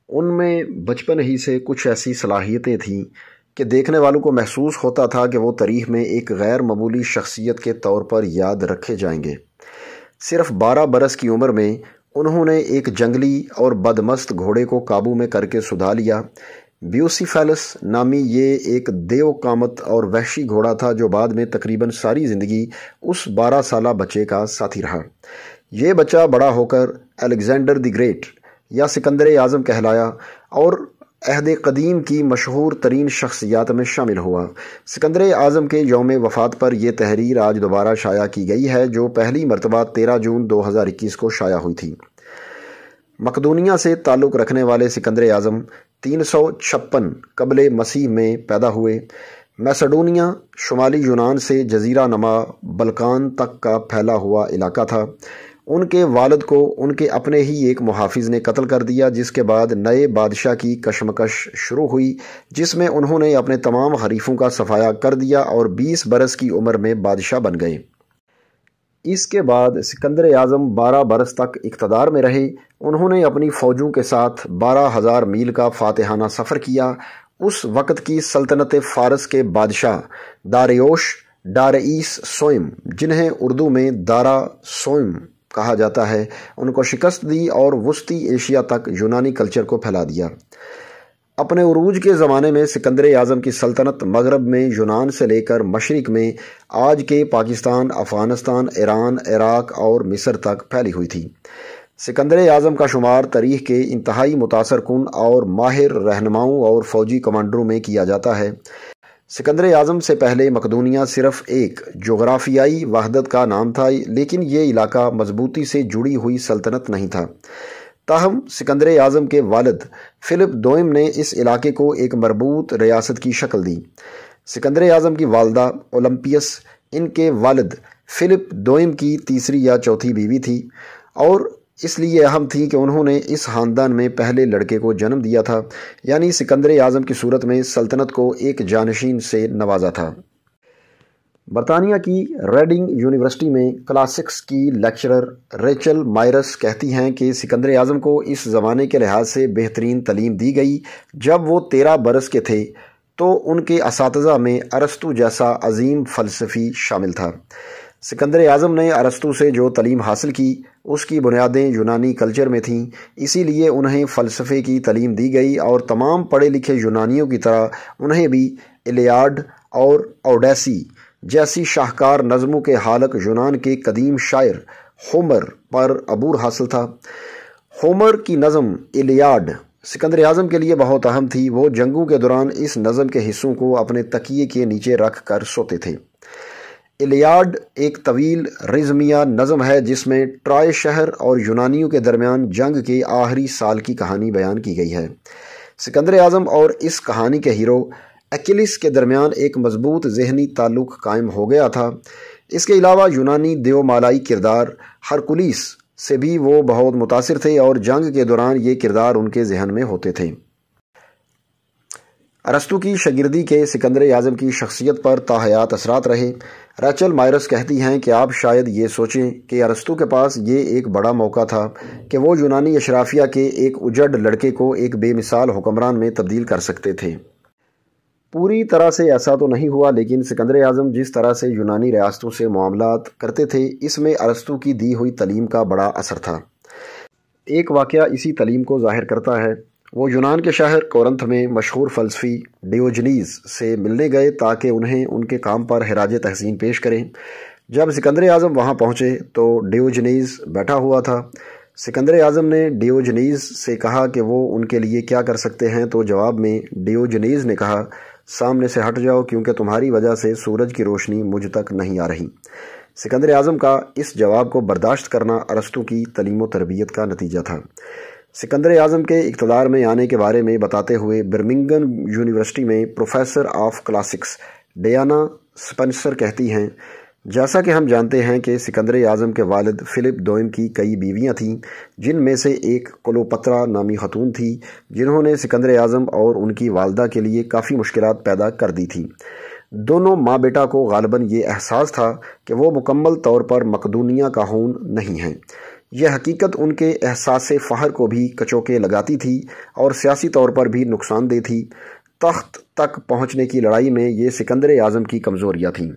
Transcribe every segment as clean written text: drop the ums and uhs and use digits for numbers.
ان میں بچپن ہی سے کچھ ایسی صلاحیتیں تھیں کہ دیکھنے والوں کو محسوس ہوتا تھا کہ وہ تاریخ میں ایک غیر معمولی شخصیت کے طور پر یاد رکھے جائیں گے۔ صرف 12 برس کی عمر میں انہوں نے ایک جنگلی اور بدمست گھوڑے کو قابو میں کر کے سدھا لیا۔ بیوسیفیلس نامی یہ ایک دیو قامت اور وحشی گھوڑا تھا جو بعد میں تقریباً ساری زندگی اس 12 سالہ بچے کا ساتھی رہا۔ یہ بچہ بڑا ہو کر الیگزینڈر دی گریٹ یا سکندر اعظم کہلایا اور عہد قدیم کی مشہور ترین شخصیات میں شامل ہوا۔ سکندر اعظم کے یوم وفات پر یہ تحریر آج دوبارہ شائع کی گئی ہے جو پہلی مرتبہ 13 جون 2021 کو شائع ہوئی تھی۔ مقدونیہ سے تعلق رکھنے والے سکندر اعظم 356 قبل مسیح میں پیدا ہوئے۔ میسیڈونیا شمالی یونان سے جزیرہ نما بلقان تک کا پھیلا ہوا علاقہ تھا۔ ان کے والد کو ان کے اپنے ہی ایک محافظ نے قتل کر دیا، جس کے بعد نئے بادشاہ کی کشمکش شروع ہوئی جس میں انہوں نے اپنے تمام حریفوں کا صفایا کر دیا اور 20 برس کی عمر میں بادشاہ بن گئے۔ اس کے بعد سکندر اعظم 12 برس تک اقتدار میں رہے۔ انہوں نے اپنی فوجوں کے ساتھ 12,000 میل کا فاتحانہ سفر کیا۔ اس وقت کی سلطنت فارس کے بادشاہ ڈارائیس سوئم، جنہیں اردو میں دارا سوئم کہا جاتا ہے، ان کو شکست دی اور وسطی ایشیا تک یونانی کلچر کو پھیلا دیا۔ اپنے عروج کے زمانے میں سکندر اعظم کی سلطنت مغرب میں یونان سے لے کر مشرق میں آج کے پاکستان، افغانستان، ایران، عراق اور مصر تک پھیلی ہوئی تھی۔ سکندر اعظم کا شمار تاریخ کے انتہائی متاثر کن اور ماہر رہنماؤں اور فوجی کمانڈروں میں کیا جاتا ہے۔ سکندر اعظم سے پہلے مقدونیہ صرف ایک جغرافیائی وحدت کا نام تھا، لیکن یہ علاقہ مضبوطی سے جڑی ہوئی سلطنت نہیں تھا۔ تاہم سکندر اعظم کے والد فلپ دوئم نے اس علاقے کو ایک مربوط ریاست کی شکل دی۔ سکندر اعظم کی والدہ اولمپیس ان کے والد فلپ دوئم کی تیسری یا چوتھی بیوی تھی اور اس لیے اہم تھی کہ انہوں نے اس خاندان میں پہلے لڑکے کو جنم دیا تھا، یعنی سکندر اعظم کی صورت میں سلطنت کو ایک جانشین سے نوازا تھا۔ برطانیہ کی ریڈنگ یونیورسٹی میں کلاسکس کی لیکچرر ریچل مائرس کہتی ہیں کہ سکندر اعظم کو اس زمانے کے لحاظ سے بہترین تعلیم دی گئی۔ جب وہ 13 برس کے تھے تو ان کے اساتذہ میں ارسطو جیسا عظیم فلسفی شامل تھا۔ سکندر اعظم نے ارسطو سے جو تعلیم حاصل کی اس کی بنیادیں یونانی کلچر میں تھیں، اسی لیے انہیں فلسفے کی تعلیم دی گئی اور تمام پڑھے لکھے یونانیوں کی طرح انہیں بھی ایلیاڈ اور اوڈیسی جیسی شاہکار نظموں کے حالق یونان کے قدیم شاعر ہومر پر عبور حاصل تھا۔ ہومر کی نظم ایلیاڈ سکندر اعظم کے لیے بہت اہم تھی۔ وہ جنگوں کے دوران اس نظم کے حصوں کو اپنے تکیے کے نیچے رکھ کر سوتے تھے۔ ایلیاڈ ایک طویل رزمیہ نظم ہے جس میں ٹرائے شہر اور یونانیوں کے درمیان جنگ کے آخری سال کی کہانی بیان کی گئی ہے۔ سکندر اعظم اور اس کہانی کے ہیرو ایکیلس کے درمیان ایک مضبوط ذہنی تعلق قائم ہو گیا تھا۔ اس کے علاوہ یونانی دیو مالائی کردار ہرکولیس سے بھی وہ بہت متاثر تھے اور جنگ کے دوران یہ کردار ان کے ذہن میں ہوتے تھے۔ ارسطو کی شاگردی کے سکندر اعظم کی شخصیت پر تاحیات اثرات رہے۔ ریچل مائرس کہتی ہیں کہ آپ شاید یہ سوچیں کہ ارسطو کے پاس یہ ایک بڑا موقع تھا کہ وہ یونانی اشرافیہ کے ایک اجڑ لڑکے کو ایک بے مثال حکمران میں تبدیل کر سکتے تھے۔ پوری طرح سے ایسا تو نہیں ہوا، لیکن سکندر اعظم جس طرح سے یونانی ریاستوں سے معاملات کرتے تھے اس میں ارسطو کی دی ہوئی تعلیم کا بڑا اثر تھا۔ ایک واقعہ اسی تعلیم کو ظاہر کرتا ہے۔ وہ یونان کے شہر کورنتھ میں مشہور فلسفی ڈیوجنیز سے ملنے گئے تاکہ انہیں ان کے کام پر خراج تحسین پیش کریں۔ جب سکندر اعظم وہاں پہنچے تو ڈیوجنیز بیٹھا ہوا تھا۔ سکندر اعظم نے ڈیوجنیز سے کہا کہ وہ ان کے لیے کیا کر سکتے ہیں، تو جواب میں ڈیوجنیز نے کہا، سامنے سے ہٹ جاؤ کیونکہ تمہاری وجہ سے سورج کی روشنی مجھ تک نہیں آ رہی۔ سکندر اعظم کا اس جواب کو برداشت کرنا ارسطو کی تعلیم و تربیت کا نتیجہ تھا۔ سکندر اعظم کے اقتدار میں آنے کے بارے میں بتاتے ہوئے برمنگھم یونیورسٹی میں پروفیسر آف کلاسکس ڈیانا سپنسر کہتی ہیں، جیسا کہ ہم جانتے ہیں کہ سکندر اعظم کے والد فلپ دوئم کی کئی بیویاں تھیں، جن میں سے ایک کلوپترا نامی خاتون تھی جنہوں نے سکندر اعظم اور ان کی والدہ کے لیے کافی مشکلات پیدا کر دی تھیں۔ دونوں ماں بیٹا کو غالباً یہ احساس تھا کہ وہ مکمل طور پر مقدونیہ کا خون نہیں ہیں۔ یہ حقیقت ان کے احساس فخر کو بھی کچوکے لگاتی تھی اور سیاسی طور پر بھی نقصان دہ تھی۔ تخت تک پہنچنے کی لڑائی میں یہ سکندر اعظم کی کمزوریاں تھیں۔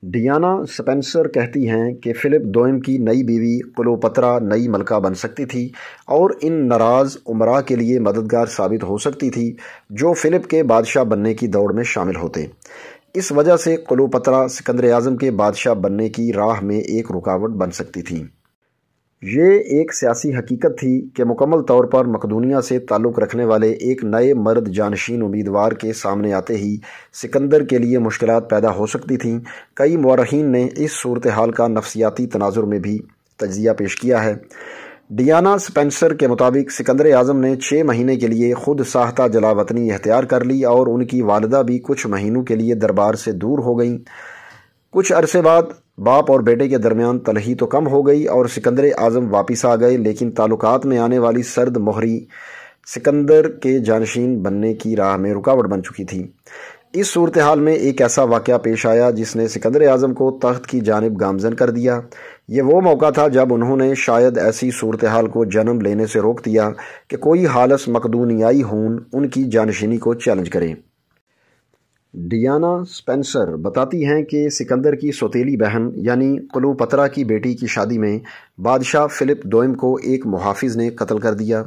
ڈیانا سپنسر کہتی ہیں کہ فلپ دوئم کی نئی بیوی کلوپترا نئی ملکہ بن سکتی تھی اور ان ناراض امراء کے لیے مددگار ثابت ہو سکتی تھی جو فلپ کے بادشاہ بننے کی دوڑ میں شامل ہوتے۔ اس وجہ سے کلوپترا سکندر اعظم کے بادشاہ بننے کی راہ میں ایک رکاوٹ بن سکتی تھی۔ یہ ایک سیاسی حقیقت تھی کہ مکمل طور پر مقدونیہ سے تعلق رکھنے والے ایک نئے مرد جانشین امیدوار کے سامنے آتے ہی سکندر کے لیے مشکلات پیدا ہو سکتی تھیں۔ کئی مورخین نے اس صورتحال کا نفسیاتی تناظر میں بھی تجزیہ پیش کیا ہے۔ ڈیانا سپنسر کے مطابق سکندر اعظم نے 6 مہینے کے لیے خود ساختہ جلا وطنی اختیار کر لی اور ان کی والدہ بھی کچھ مہینوں کے لیے دربار سے دور ہو گئیں۔ کچھ عرصے بعد باپ اور بیٹے کے درمیان تلخی تو کم ہو گئی اور سکندر اعظم واپس آ گئے، لیکن تعلقات میں آنے والی سرد مہری سکندر کے جانشین بننے کی راہ میں رکاوٹ بن چکی تھی۔ اس صورتحال میں ایک ایسا واقعہ پیش آیا جس نے سکندر اعظم کو تخت کی جانب گامزن کر دیا۔ یہ وہ موقع تھا جب انہوں نے شاید ایسی صورتحال کو جنم لینے سے روک دیا کہ کوئی خالص مقدونیائی ہون ان کی جانشینی کو چیلنج کرے۔ ڈیانا سپنسر بتاتی ہیں کہ سکندر کی سوتیلی بہن یعنی کلوپترا کی بیٹی کی شادی میں بادشاہ فلپ دوئم کو ایک محافظ نے قتل کر دیا۔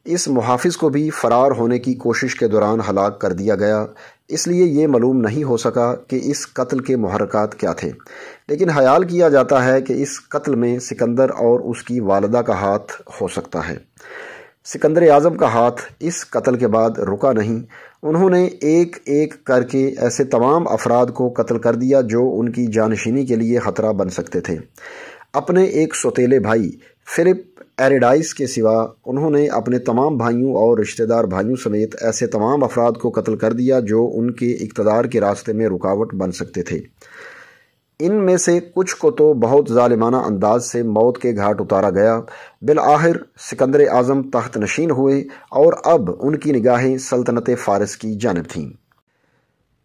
اس محافظ کو بھی فرار ہونے کی کوشش کے دوران ہلاک کر دیا گیا، اس لیے یہ معلوم نہیں ہو سکا کہ اس قتل کے محرکات کیا تھے، لیکن خیال کیا جاتا ہے کہ اس قتل میں سکندر اور اس کی والدہ کا ہاتھ ہو سکتا ہے۔ سکندر اعظم کا ہاتھ اس قتل کے بعد رکا نہیں، انہوں نے ایک ایک کر کے ایسے تمام افراد کو قتل کر دیا جو ان کی جانشینی کے لیے خطرہ بن سکتے تھے۔ اپنے ایک سوتیلے بھائی فلپ ایریڈائس کے سوا انہوں نے اپنے تمام بھائیوں اور رشتہ دار بھائیوں سمیت ایسے تمام افراد کو قتل کر دیا جو ان کے اقتدار کے راستے میں رکاوٹ بن سکتے تھے۔ ان میں سے کچھ کو تو بہت ظالمانہ انداز سے موت کے گھاٹ اتارا گیا۔ بالآخر سکندر اعظم تخت نشین ہوئے اور اب ان کی نگاہیں سلطنت فارس کی جانب تھیں۔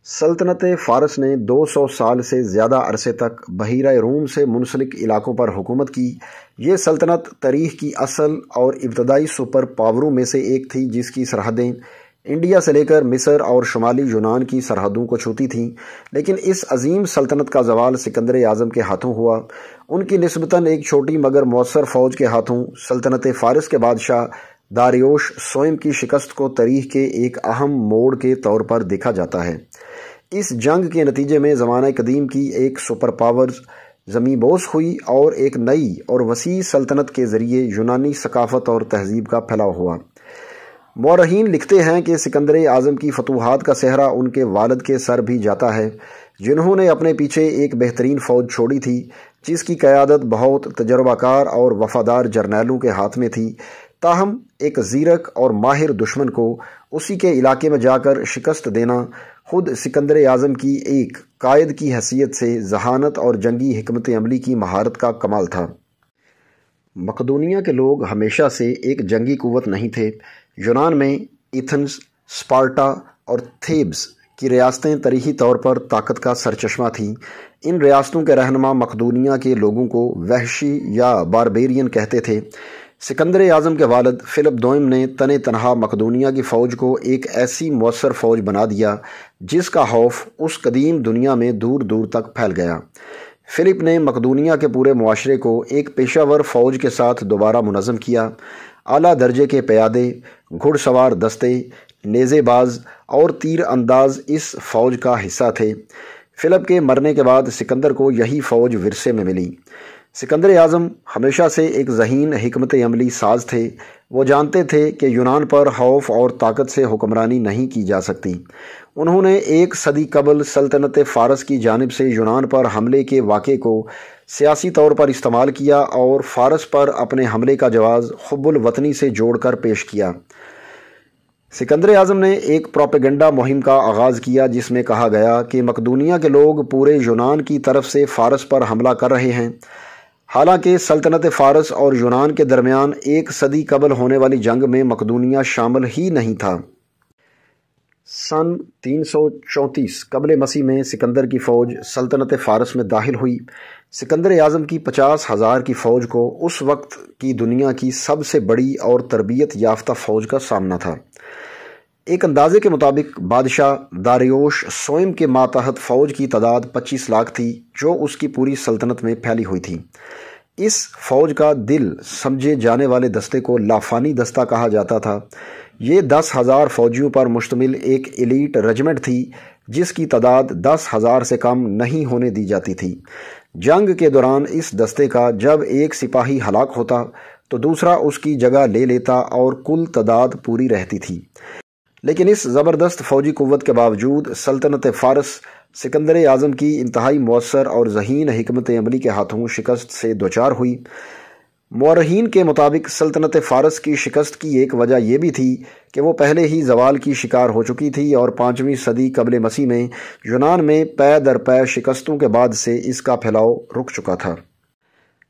سلطنت فارس نے 200 سال سے زیادہ عرصے تک بحیرہ روم سے منسلک علاقوں پر حکومت کی۔ یہ سلطنت تاریخ کی اصل اور ابتدائی سپر پاوروں میں سے ایک تھی جس کی سرحدیں انڈیا سے لے کر مصر اور شمالی یونان کی سرحدوں کو چھوتی تھیں، لیکن اس عظیم سلطنت کا زوال سکندر اعظم کے ہاتھوں ہوا۔ ان کی نسبتاً ایک چھوٹی مگر مؤثر فوج کے ہاتھوں سلطنت فارس کے بادشاہ داریوش سوئم کی شکست کو تاریخ کے ایک اہم موڑ کے طور پر دیکھا جاتا ہے۔ اس جنگ کے نتیجے میں زمانہ قدیم کی ایک سپر پاورز زمیں بوس ہوئی اور ایک نئی اور وسیع سلطنت کے ذریعے یونانی ثقافت اور تہذیب کا پھیلاؤ ہوا۔ مورخین لکھتے ہیں کہ سکندر اعظم کی فتوحات کا صحرا ان کے والد کے سر بھی جاتا ہے، جنہوں نے اپنے پیچھے ایک بہترین فوج چھوڑی تھی جس کی قیادت بہت تجربہ کار اور وفادار جرنیلوں کے ہاتھ میں تھی۔ تاہم ایک زیرک اور ماہر دشمن کو اسی کے علاقے میں جا کر شکست دینا خود سکندر اعظم کی ایک قائد کی حیثیت سے ذہانت اور جنگی حکمت عملی کی مہارت کا کمال تھا۔ مقدونیہ کے لوگ ہمیشہ سے ایک جنگی قوت نہیں تھے۔ یونان میں ایتھنز، اسپارٹا اور تھیبس کی ریاستیں تاریخی طور پر طاقت کا سرچشمہ تھیں۔ ان ریاستوں کے رہنما مقدونیہ کے لوگوں کو وحشی یا باربیرین کہتے تھے۔ سکندر اعظم کے والد فلپ دوئم نے تن تنہا مقدونیہ کی فوج کو ایک ایسی مؤثر فوج بنا دیا جس کا خوف اس قدیم دنیا میں دور دور تک پھیل گیا۔ فلپ نے مقدونیہ کے پورے معاشرے کو ایک پیشہ ور فوج کے ساتھ دوبارہ منظم کیا۔ اعلیٰ درجے کے پیادے، گھڑ سوار دستے، نیزے باز اور تیر انداز اس فوج کا حصہ تھے۔ فلپ کے مرنے کے بعد سکندر کو یہی فوج ورثے میں ملی۔ سکندر اعظم ہمیشہ سے ایک ذہین حکمت عملی ساز تھے۔ وہ جانتے تھے کہ یونان پر خوف اور طاقت سے حکمرانی نہیں کی جا سکتی۔ انہوں نے 1 صدی قبل سلطنت فارس کی جانب سے یونان پر حملے کے واقعے کو سیاسی طور پر استعمال کیا اور فارس پر اپنے حملے کا جواز حب الوطنی سے جوڑ کر پیش کیا۔ سکندر اعظم نے ایک پروپیگنڈا مہم کا آغاز کیا جس میں کہا گیا کہ مقدونیہ کے لوگ پورے یونان کی طرف سے فارس پر حملہ کر رہے ہیں، حالانکہ سلطنت فارس اور یونان کے درمیان 1 صدی قبل ہونے والی جنگ میں مقدونیہ شامل ہی نہیں تھا۔ سن 334 قبل مسیح میں سکندر کی فوج سلطنت فارس میں داخل ہوئی۔ سکندر اعظم کی 50,000 کی فوج کو اس وقت کی دنیا کی سب سے بڑی اور تربیت یافتہ فوج کا سامنا تھا۔ ایک اندازے کے مطابق بادشاہ داریوش سوئم کے ماتحت فوج کی تعداد 25 لاکھ تھی، جو اس کی پوری سلطنت میں پھیلی ہوئی تھی۔ اس فوج کا دل سمجھے جانے والے دستے کو لافانی دستہ کہا جاتا تھا۔ یہ 10,000 فوجیوں پر مشتمل ایک ایلیٹ رجمنٹ تھی، جس کی تعداد 10,000 سے کم نہیں ہونے دی جاتی تھی۔ جنگ کے دوران اس دستے کا جب ایک سپاہی ہلاک ہوتا تو دوسرا اس کی جگہ لے لیتا اور کل تعداد پوری رہتی تھی۔ لیکن اس زبردست فوجی قوت کے باوجود سلطنت فارس سکندر اعظم کی انتہائی مؤثر اور ذہین حکمت عملی کے ہاتھوں شکست سے دوچار ہوئی۔ مورخین کے مطابق سلطنت فارس کی شکست کی ایک وجہ یہ بھی تھی کہ وہ پہلے ہی زوال کی شکار ہو چکی تھی اور 5ویں صدی قبل مسیح میں یونان میں پے در پے شکستوں کے بعد سے اس کا پھیلاؤ رک چکا تھا۔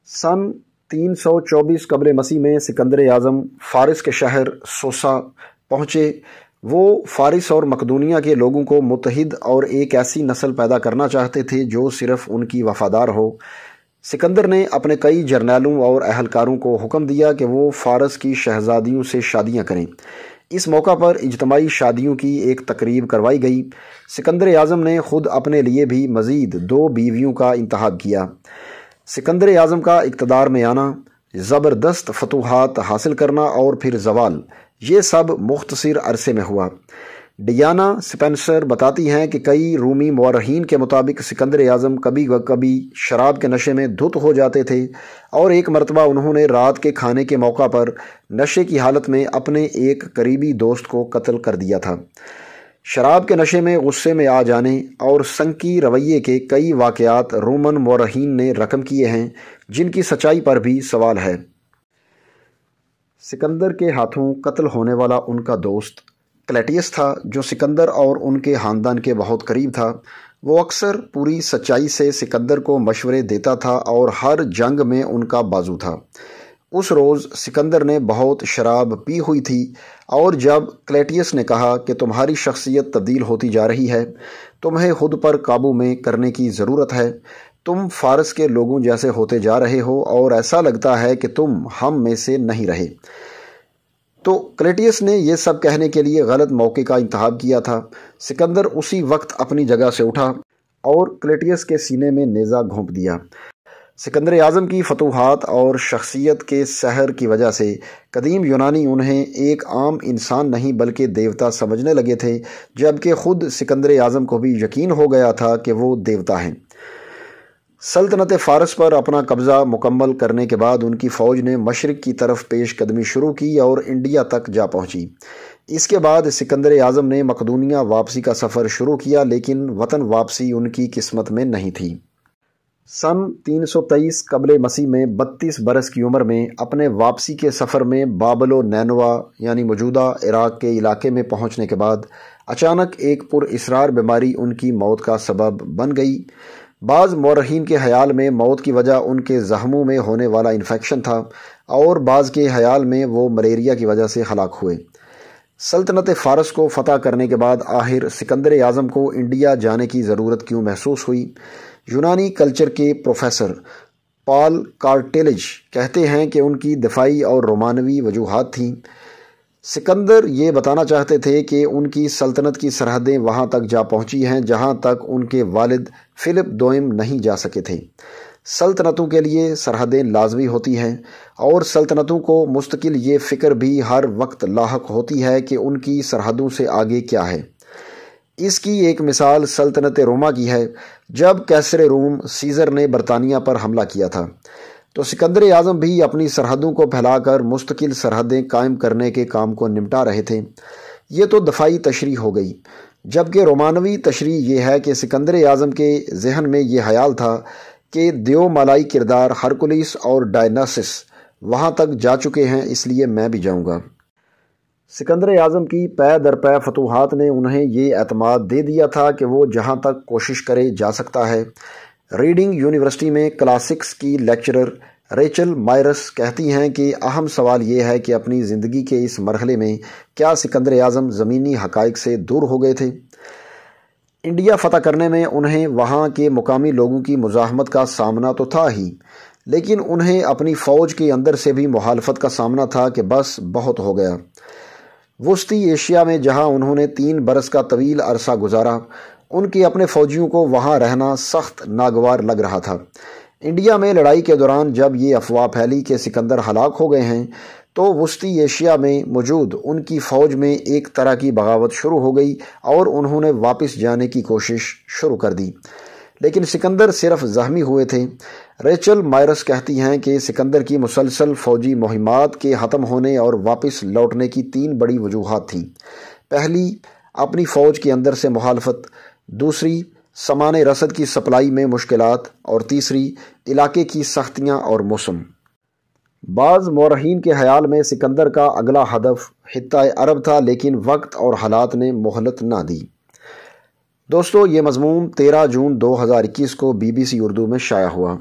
سن 324 قبل مسیح میں سکندر اعظم فارس کے شہر سوسا پہنچے۔ وہ فارس اور مقدونیہ کے لوگوں کو متحد اور ایک ایسی نسل پیدا کرنا چاہتے تھے جو صرف ان کی وفادار ہو۔ سکندر نے اپنے کئی جرنیلوں اور اہلکاروں کو حکم دیا کہ وہ فارس کی شہزادیوں سے شادیاں کریں۔ اس موقع پر اجتماعی شادیوں کی ایک تقریب کروائی گئی۔ سکندر اعظم نے خود اپنے لیے بھی مزید 2 بیویوں کا انتخاب کیا۔ سکندر اعظم کا اقتدار میں آنا، زبردست فتوحات حاصل کرنا اور پھر زوال، یہ سب مختصر عرصے میں ہوا۔ ڈیانا سپینسر بتاتی ہیں کہ کئی رومی مورخین کے مطابق سکندر اعظم کبھی کبھی شراب کے نشے میں دھت ہو جاتے تھے، اور ایک مرتبہ انہوں نے رات کے کھانے کے موقع پر نشے کی حالت میں اپنے ایک قریبی دوست کو قتل کر دیا تھا۔ شراب کے نشے میں غصے میں آ جانے اور سنکی رویے کے کئی واقعات رومن مورخین نے رقم کیے ہیں، جن کی سچائی پر بھی سوال ہے۔ سکندر کے ہاتھوں قتل ہونے والا ان کا دوست کلیٹیس تھا، جو سکندر اور ان کے خاندان کے بہت قریب تھا۔ وہ اکثر پوری سچائی سے سکندر کو مشورے دیتا تھا اور ہر جنگ میں ان کا بازو تھا۔ اس روز سکندر نے بہت شراب پی ہوئی تھی، اور جب کلیٹیس نے کہا کہ تمہاری شخصیت تبدیل ہوتی جا رہی ہے، تمہیں خود پر قابو میں کرنے کی ضرورت ہے، تم فارس کے لوگوں جیسے ہوتے جا رہے ہو اور ایسا لگتا ہے کہ تم ہم میں سے نہیں رہے، تو کلیٹیس نے یہ سب کہنے کے لیے غلط موقع کا انتخاب کیا تھا۔ سکندر اسی وقت اپنی جگہ سے اٹھا اور کلیٹیس کے سینے میں نیزہ گھونپ دیا۔ سکندر اعظم کی فتوحات اور شخصیت کے سحر کی وجہ سے قدیم یونانی انہیں ایک عام انسان نہیں بلکہ دیوتا سمجھنے لگے تھے، جبکہ خود سکندر اعظم کو بھی یقین ہو گیا تھا کہ وہ دیوتا ہیں۔ سلطنت فارس پر اپنا قبضہ مکمل کرنے کے بعد ان کی فوج نے مشرق کی طرف پیش قدمی شروع کی اور انڈیا تک جا پہنچی۔ اس کے بعد سکندر اعظم نے مقدونیہ واپسی کا سفر شروع کیا، لیکن وطن واپسی ان کی قسمت میں نہیں تھی۔ سن 323 قبل مسیح میں 32 برس کی عمر میں اپنے واپسی کے سفر میں بابل و نینوا یعنی موجودہ عراق کے علاقے میں پہنچنے کے بعد اچانک ایک پر اسرار بیماری ان کی موت کا سبب بن گئی۔ بعض مورخین کے خیال میں موت کی وجہ ان کے زخموں میں ہونے والا انفیکشن تھا، اور بعض کے خیال میں وہ ملیریا کی وجہ سے ہلاک ہوئے۔ سلطنت فارس کو فتح کرنے کے بعد آخر سکندر اعظم کو انڈیا جانے کی ضرورت کیوں محسوس ہوئی؟ یونانی کلچر کے پروفیسر پال کارٹیلج کہتے ہیں کہ ان کی دفاعی اور رومانوی وجوہات تھیں۔ سکندر یہ بتانا چاہتے تھے کہ ان کی سلطنت کی سرحدیں وہاں تک جا پہنچی ہیں جہاں تک ان کے والد فلپ دوئم نہیں جا سکے تھے۔ سلطنتوں کے لیے سرحدیں لازمی ہوتی ہیں، اور سلطنتوں کو مستقل یہ فکر بھی ہر وقت لاحق ہوتی ہے کہ ان کی سرحدوں سے آگے کیا ہے۔ اس کی ایک مثال سلطنت روما کی ہے۔ جب کیسر روم سیزر نے برطانیہ پر حملہ کیا تھا تو سکندر اعظم بھی اپنی سرحدوں کو پھیلا کر مستقل سرحدیں قائم کرنے کے کام کو نمٹا رہے تھے۔ یہ تو دفاعی تشریح ہو گئی، جبکہ رومانوی تشریح یہ ہے کہ سکندر اعظم کے ذہن میں یہ خیال تھا کہ دیو مالائی کردار ہرکولیس اور ڈائناسس وہاں تک جا چکے ہیں، اس لیے میں بھی جاؤں گا۔ سکندر اعظم کی پے در پے فتوحات نے انہیں یہ اعتماد دے دیا تھا کہ وہ جہاں تک کوشش کرے جا سکتا ہے۔ ریڈنگ یونیورسٹی میں کلاسکس کی لیکچرر ریچل مائرس کہتی ہیں کہ اہم سوال یہ ہے کہ اپنی زندگی کے اس مرحلے میں کیا سکندر اعظم زمینی حقائق سے دور ہو گئے تھے؟ انڈیا فتح کرنے میں انہیں وہاں کے مقامی لوگوں کی مزاحمت کا سامنا تو تھا ہی، لیکن انہیں اپنی فوج کے اندر سے بھی مخالفت کا سامنا تھا کہ بس بہت ہو گیا۔ وسطی ایشیا میں جہاں انہوں نے 3 برس کا طویل عرصہ گزارا، ان کے اپنے فوجیوں کو وہاں رہنا سخت ناگوار لگ رہا تھا۔ انڈیا میں لڑائی کے دوران جب یہ افواہ پھیلی کہ سکندر ہلاک ہو گئے ہیں، تو وسطی ایشیا میں موجود ان کی فوج میں ایک طرح کی بغاوت شروع ہو گئی اور انہوں نے واپس جانے کی کوشش شروع کر دی، لیکن سکندر صرف زخمی ہوئے تھے۔ ریچل مائرس کہتی ہیں کہ سکندر کی مسلسل فوجی مہمات کے ختم ہونے اور واپس لوٹنے کی 3 بڑی وجوہات تھیں۔ پہلی، اپنی فوج کے اندر سے مخالفت، دوسری، سامان رسد کی سپلائی میں مشکلات، اور تیسری، علاقے کی سختیاں اور موسم۔ بعض مورخین کے خیال میں سکندر کا اگلا ہدف خطۂ عرب تھا، لیکن وقت اور حالات نے مہلت نہ دی۔ دوستو، یہ مضمون 13 جون 2021 کو BBC اردو میں شائع ہوا۔